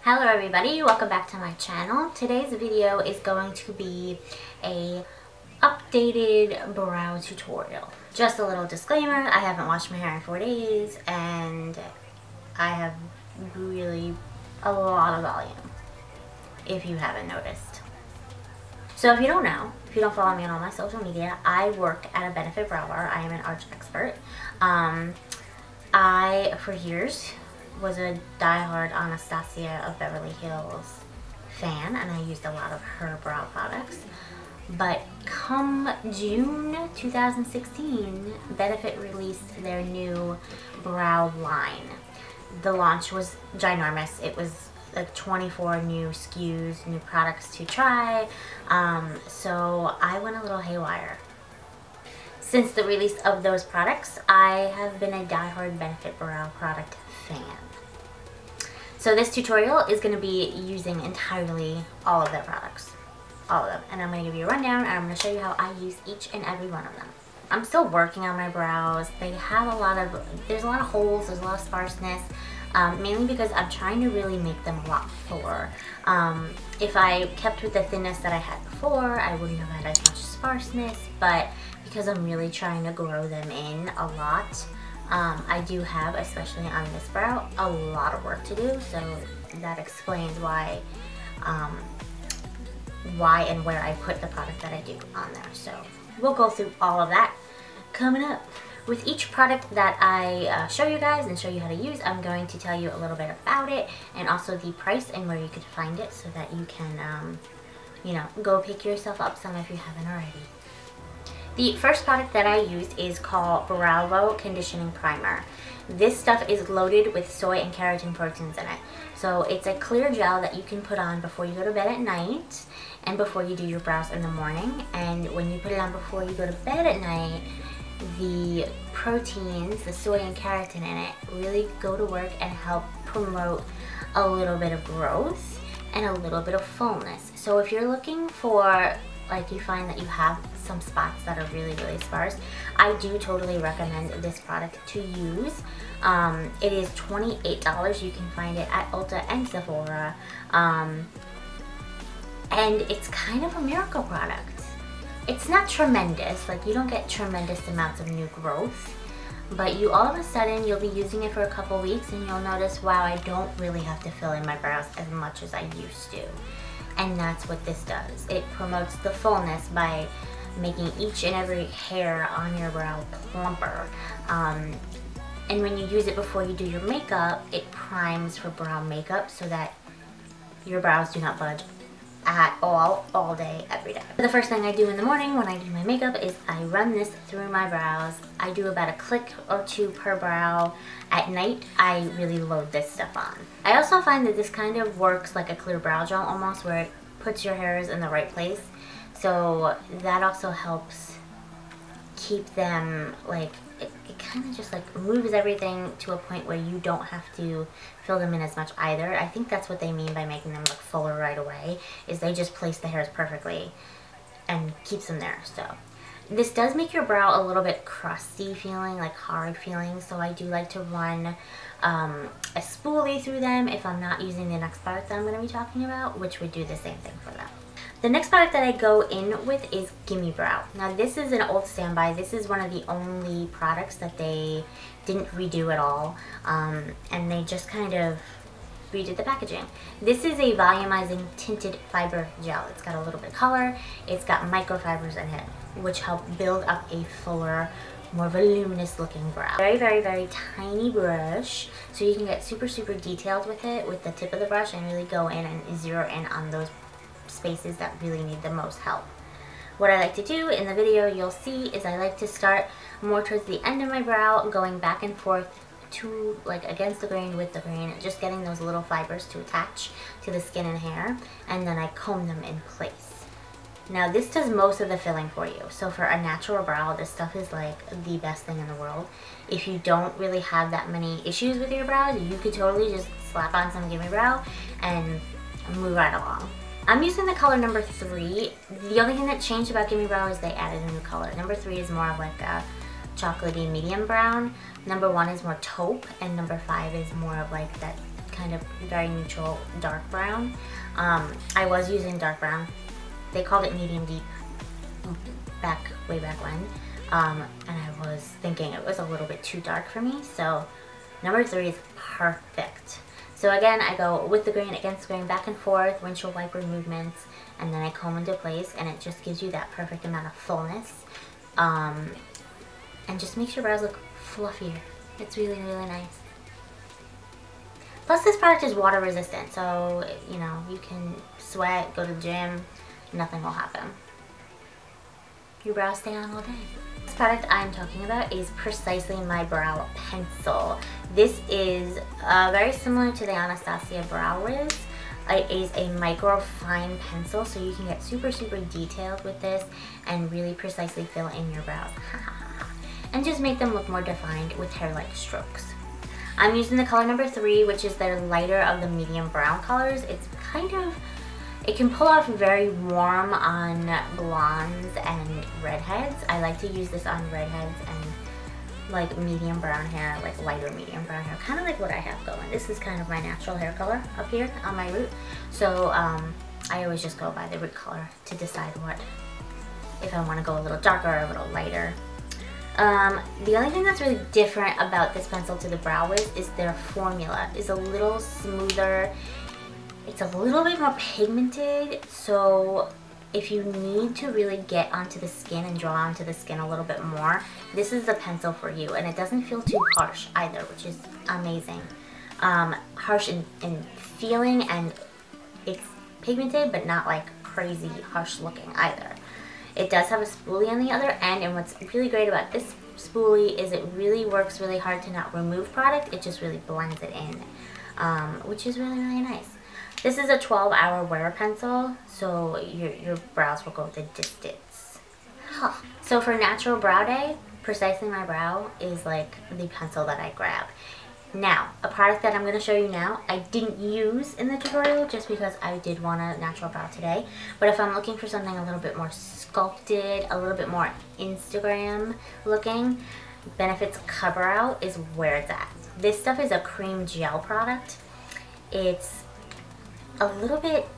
Hello everybody, welcome back to my channel. Today's video is going to be a updated brow tutorial. Just a little disclaimer, I haven't washed my hair in 4 days and I have really a lot of volume, if you haven't noticed. So if you don't know, if you don't follow me on all my social media, I work at a Benefit Brow Bar. I am an arch expert. I, for years, was a diehard Anastasia of Beverly Hills fan, and I used a lot of her brow products. But come June 2016, Benefit released their new brow line. The launch was ginormous. It was like 24 new SKUs, new products to try. So I went a little haywire. Since the release of those products, I have been a diehard Benefit brow product fan. So this tutorial is going to be using entirely all of their products. All of them. And I'm going to give you a rundown and I'm going to show you how I use each and every one of them. I'm still working on my brows. They have there's a lot of holes, there's a lot of sparseness. Mainly because I'm trying to really make them a lot fuller. If I kept with the thinness that I had before, I wouldn't have had as much sparseness, but because I'm really trying to grow them in a lot, I do have, especially on this brow, a lot of work to do, so that explains why and where I put the product that I do on there. So we'll go through all of that coming up. With each product that I show you guys and show you how to use, I'm going to tell you a little bit about it and also the price and where you could find it so that you can, you know, go pick yourself up some if you haven't already. The first product that I use is called Bravo Conditioning Primer. This stuff is loaded with soy and keratin proteins in it. So it's a clear gel that you can put on before you go to bed at night and before you do your brows in the morning. And when you put it on before you go to bed at night, the proteins, the soy and keratin in it, really go to work and help promote a little bit of growth and a little bit of fullness. So if you're looking for, like, you find that you have some spots that are really sparse, I do totally recommend this product to use. It is $28. You can find it at Ulta and Sephora. And it's kind of a miracle product. It's not tremendous, like you don't get tremendous amounts of new growth, but you all of a sudden you'll be using it for a couple weeks and you'll notice, wow, I don't really have to fill in my brows as much as I used to. And that's what this does. It promotes the fullness by making each and every hair on your brow plumper. And when you use it before you do your makeup, it primes for brow makeup so that your brows do not budge at all day, every day. The first thing I do in the morning when I do my makeup is I run this through my brows. I do about a click or two per brow. At night, I really load this stuff on. I also find that this kind of works like a clear brow gel almost, where it puts your hairs in the right place. So that also helps keep them, like, it kind of just like moves everything to a point where you don't have to fill them in as much either. I think that's what they mean by making them look fuller right away, is they just place the hairs perfectly and keeps them there. So this does make your brow a little bit crusty feeling, like hard feeling, so I do like to run a spoolie through them if I'm not using the next product that I'm going to be talking about, which would do the same thing for them. The next product that I go in with is Gimme Brow. Now this is an old standby. This is one of the only products that they didn't redo at all, and they just kind of redid the packaging. This is a volumizing tinted fiber gel. It's got a little bit of color, it's got microfibers in it, which help build up a fuller, more voluminous looking brow. Very tiny brush, so you can get super detailed with it with the tip of the brush and really go in and zero in on those spaces that really need the most help. What I like to do in the video, you'll see, is I like to start more towards the end of my brow, going back and forth to, like, against the grain, with the grain, just getting those little fibers to attach to the skin and hair, and then I comb them in place. Now this does most of the filling for you. So for a natural brow, this stuff is like the best thing in the world. If you don't really have that many issues with your brows, you could totally just slap on some Gimme Brow and move right along. I'm using the color number 3. The only thing that changed about Gimme Brow is they added a new color. Number 3 is more of like a chocolatey medium brown. Number 1 is more taupe, and number 5 is more of like that kind of very neutral dark brown. I was using dark brown. They called it medium deep way back when. And I was thinking it was a little bit too dark for me, so number 3 is perfect. So again, I go with the grain, against the grain, back and forth, windshield wiper movements, and then I comb into place, and it just gives you that perfect amount of fullness, and just makes your brows look fluffier. It's really, really nice. Plus this product is water resistant, so you know, you can sweat, go to the gym, nothing will happen. Your brows stay on all day. This product I'm talking about is Precisely My Brow Pencil. This is very similar to the Anastasia Brow Wiz. It is a micro fine pencil, so you can get super, super detailed with this and really precisely fill in your brows. And just make them look more defined with hair-like strokes. I'm using the color number 3, which is their lighter of the medium brown colors. It's kind of, it can pull off very warm on blondes and redheads. I like to use this on redheads and like medium brown hair, like lighter medium brown hair, kind of like what I have going. This is kind of my natural hair color up here on my root. So I always just go by the root color to decide if I want to go a little darker or a little lighter. The only thing that's really different about this pencil to the Brow Wiz is their formula is a little smoother. It's a little bit more pigmented, so if you need to really get onto the skin and draw onto the skin a little bit more, this is the pencil for you. And it doesn't feel too harsh either, which is amazing. Harsh in feeling, and it's pigmented but not like crazy harsh looking either. It does have a spoolie on the other end, and what's really great about this spoolie is it really works really hard to not remove product. It just really blends it in, which is really, really nice. This is a 12-hour wear pencil, so your brows will go the distance. So for Natural Brow Day, Precisely My Brow is like the pencil that I grab. Now, a product that I'm going to show you now, I didn't use in the tutorial just because I did want a natural brow today. But if I'm looking for something a little bit more sculpted, a little bit more Instagram looking, Benefit's Cover-Out is where it's at. This stuff is a cream gel product. It's a little bit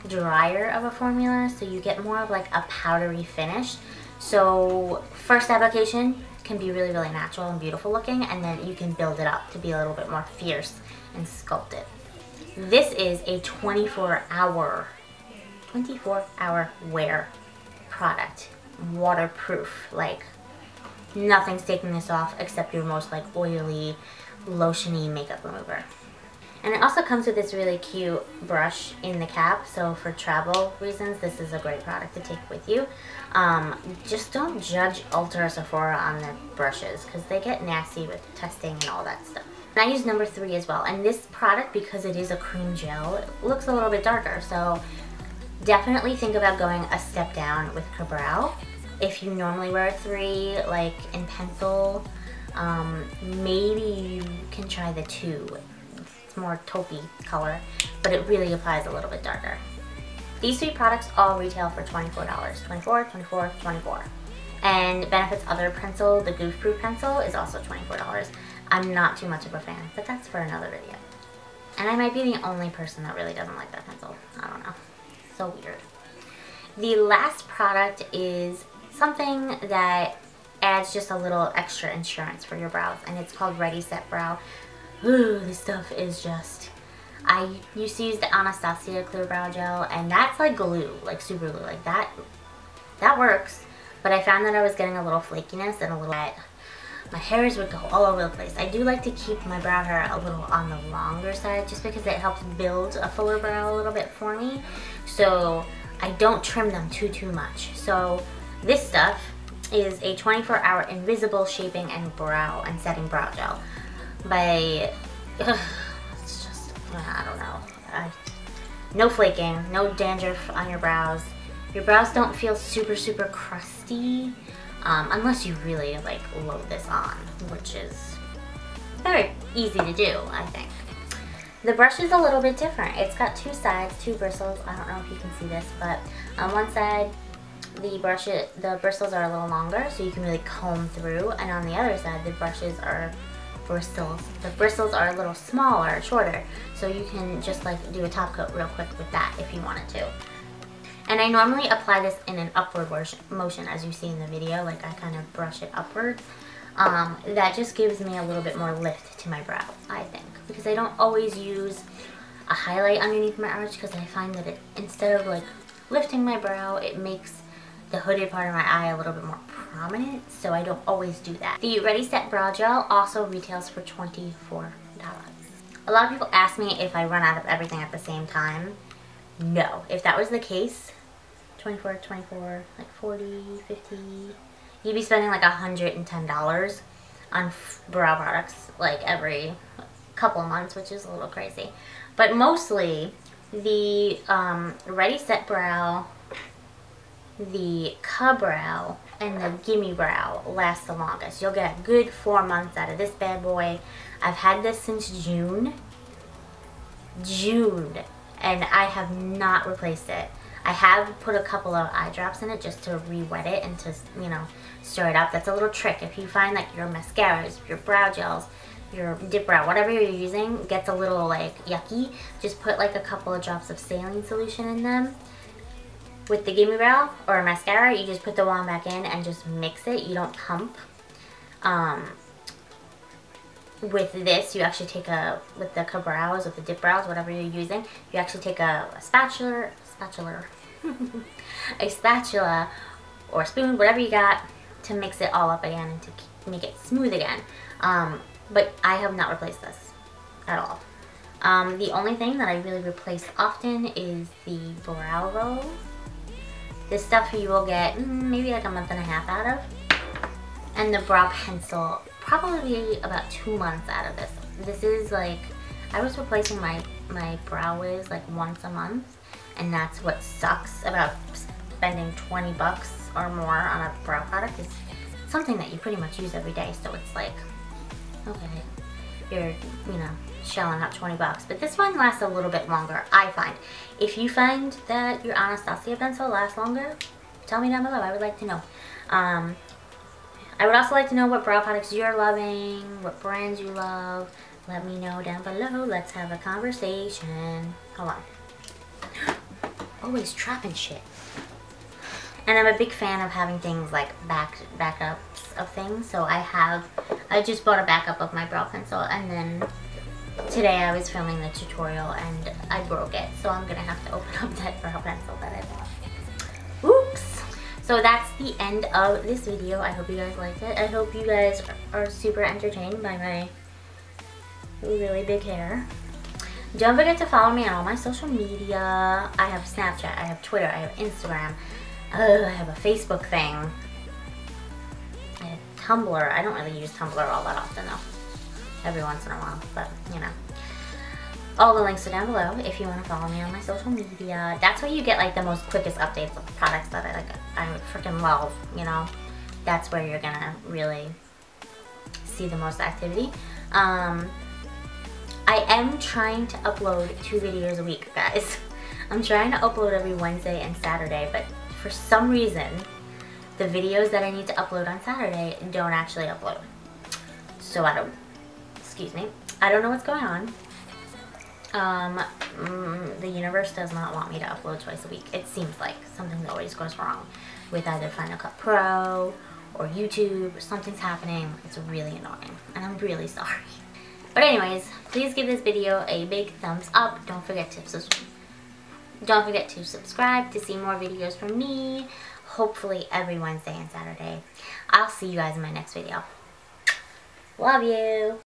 drier of a formula, so you get more of like a powdery finish. So first application can be really, really natural and beautiful looking, and then you can build it up to be a little bit more fierce and sculpted. This is a 24-hour wear product, waterproof, like nothing's taking this off except your most like oily, lotiony makeup remover. And it also comes with this really cute brush in the cap, so for travel reasons, this is a great product to take with you. Just don't judge Ulta or Sephora on their brushes, because they get nasty with testing and all that stuff. And I use number 3 as well, and this product, because it is a cream gel, it looks a little bit darker, so definitely think about going a step down with Cover-Out. If you normally wear a 3, like in pencil, maybe you can try the 2. More taupey color, but it really applies a little bit darker. These 3 products all retail for $24. $24, $24, $24. And Benefit's other pencil, the Goof Proof pencil, is also $24. I'm not too much of a fan, but that's for another video. And I might be the only person that really doesn't like that pencil. I don't know. So weird. The last product is something that adds just a little extra insurance for your brows, and it's called Ready Set Brow. Ooh, this stuff is just, I used to use the Anastasia Clear Brow Gel, and that's like glue, like super glue, like that works, but I found that I was getting a little flakiness and a little, my hairs would go all over the place. I do like to keep my brow hair a little on the longer side, just because it helps build a fuller brow a little bit for me, so I don't trim them too much. So this stuff is a 24-hour invisible shaping and brow and setting brow gel. It's just, I don't know. No flaking, no dandruff on your brows. Your brows don't feel super crusty, unless you really like load this on, which is very easy to do, I think. The brush is a little bit different. It's got 2 sides, 2 bristles. I don't know if you can see this, but on one side, the bristles are a little longer, so you can really comb through, and on the other side, the bristles are bristles. The bristles are a little smaller, shorter, so you can just like do a top coat real quick with that if you wanted to. And I normally apply this in an upward motion, as you see in the video, like I kind of brush it upwards. That just gives me a little bit more lift to my brow, I think, because I don't always use a highlight underneath my arch, because I find that it, instead of like lifting my brow, it makes the hooded part of my eye a little bit more prominent, so I don't always do that. The Ready Set Brow Gel also retails for $24. A lot of people ask me if I run out of everything at the same time. No. If that was the case, 24, like 40, 50, you'd be spending like $110 on brow products like every couple of months, which is a little crazy. But mostly the Ready Set Brow, the Ka-Brow, and the Gimme Brow last the longest. You'll get a good 4 months out of this bad boy. I've had this since June, and I have not replaced it. I have put a couple of eye drops in it just to re-wet it and to, you know, stir it up. That's a little trick. If you find like your mascaras, your brow gels, your dip brow, whatever you're using gets a little like yucky, just put like a couple of drops of saline solution in them. With the Gimme Brow or mascara, you just put the wand back in and just mix it. You don't pump. With this, you actually take with the Ka-Brows, with the dip brows, whatever you're using, you actually take a spatula a spatula or a spoon, whatever you got, to mix it all up again and to make it smooth again. But I have not replaced this at all. The only thing that I really replace often is the brow roll. This stuff you will get maybe like a month and a half out of. And the brow pencil, probably about 2 months out of this. This is like, I was replacing my brow wiz like once a month. And that's what sucks about spending 20 bucks or more on a brow product, is something that you pretty much use every day. So it's like, okay, you're, you know, shelling out 20 bucks. But this one lasts a little bit longer, I find. If you find that your Anastasia pencil lasts longer, tell me down below. I would like to know. I would also like to know what brow products you're loving, what brands you love. Let me know down below. Let's have a conversation. Hold on. Always trapping shit. And I'm a big fan of having things like backups of things. So I just bought a backup of my brow pencil, and then today I was filming the tutorial and I broke it. So I'm gonna have to open up that brow pencil that I bought. Oops. So that's the end of this video. I hope you guys liked it. I hope you guys are super entertained by my really big hair. Don't forget to follow me on all my social media. I have Snapchat, I have Twitter, I have Instagram. I have a Facebook thing. I have Tumblr. I don't really use Tumblr all that often though. Every once in a while, but you know. All the links are down below if you want to follow me on my social media. That's where you get like the most quickest updates of products that I freaking love, you know. That's where you're gonna really see the most activity. I am trying to upload 2 videos a week, guys. I'm trying to upload every Wednesday and Saturday, but for some reason, the videos that I need to upload on Saturday don't actually upload. So I don't know what's going on. The universe does not want me to upload twice a week. It seems like something always goes wrong with either Final Cut Pro or YouTube. Something's happening. It's really annoying, and I'm really sorry. But anyways, please give this video a big thumbs up. Don't forget to subscribe to see more videos from me. Hopefully every Wednesday and Saturday. I'll see you guys in my next video. Love you.